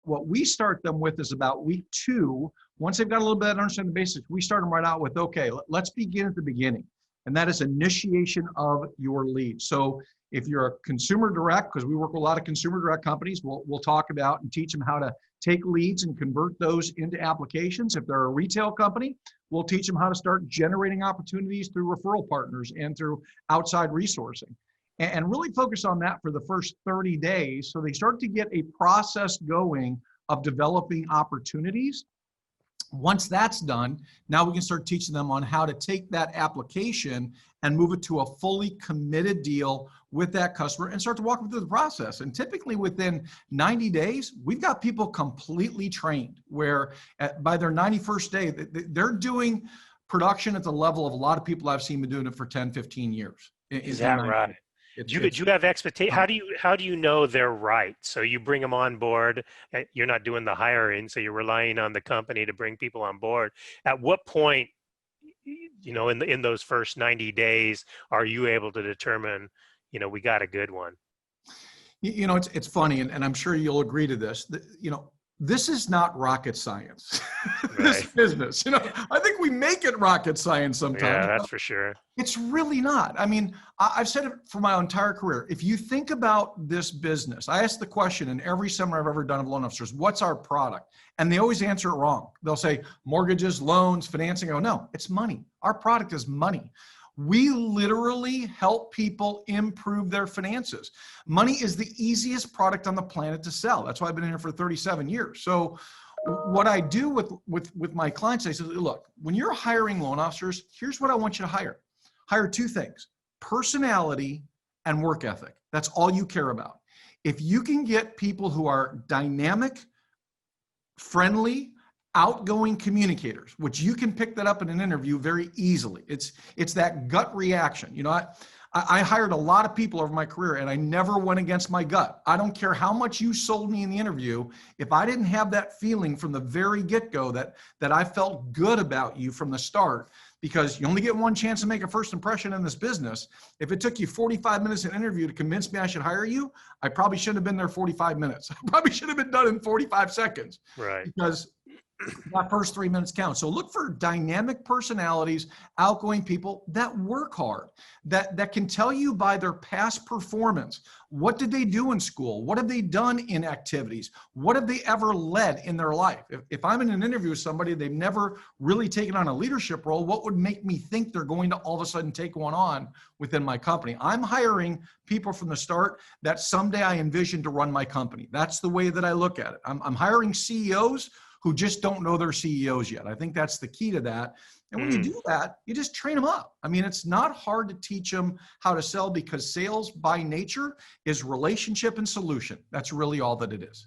what we start them with is about week 2. Once they've got a little bit of understanding the basics, we start them right out with, okay, let's begin at the beginning. And that is initiation of your lead. So if you're a consumer direct, because we work with a lot of consumer direct companies, we'll talk about and teach them how to take leads and convert those into applications. If they're a retail company, we'll teach them how to start generating opportunities through referral partners and through outside resourcing. And really focus on that for the first 30 days so they start to get a process going of developing opportunities. Once that's done, now we can start teaching them on how to take that application and move it to a fully committed deal with that customer and start to walk them through the process. And typically within 90 days, we've got people completely trained where by their 91st day, they're doing production at the level of a lot of people I've seen been doing it for 10, 15 years. Is that right? Do you have expectation? How do you know they're right? So you bring them on board. You're not doing the hiring, so you're relying on the company to bring people on board. At what point, in those first 90 days, are you able to determine, we got a good one? It's funny, and I'm sure you'll agree to this. This is not rocket science. This business, I think we make it rocket science sometimes. Yeah, that's for sure. It's really not. I mean, I've said it for my entire career. If you think about this business, I ask the question in every seminar I've ever done of loan officers, what's our product? And they always answer it wrong. They'll say mortgages, loans, financing. I go, no, it's money. Our product is money. We literally help people improve their finances. Money is the easiest product on the planet to sell. That's why I've been in here for 37 years. So what I do with my clients, I say, look, when you're hiring loan officers, here's what I want you to hire. Hire 2 things, personality and work ethic. That's all you care about. If you can get people who are dynamic, friendly, outgoing communicators, which you can pick that up in an interview very easily. It's that gut reaction. I hired a lot of people over my career and I never went against my gut. I don't care how much you sold me in the interview. If I didn't have that feeling from the very get-go that I felt good about you from the start, because you only get one chance to make a first impression in this business. If it took you 45 minutes in an interview to convince me I should hire you, I probably shouldn't have been there 45 minutes. I probably should have been done in 45 seconds. Right. Because that first 3 minutes count. So look for dynamic personalities, outgoing people that work hard, that can tell you by their past performance, what did they do in school? What have they done in activities? What have they ever led in their life? If I'm in an interview with somebody, they've never really taken on a leadership role, what would make me think they're going to all of a sudden take one on within my company? I'm hiring people from the start that someday I envision to run my company. That's the way that I look at it. I'm hiring CEOs who just don't know they're CEOs yet. I think that's the key to that. And when you do that, you just train them up. I mean, it's not hard to teach them how to sell because sales by nature is relationship and solution. That's really all that it is.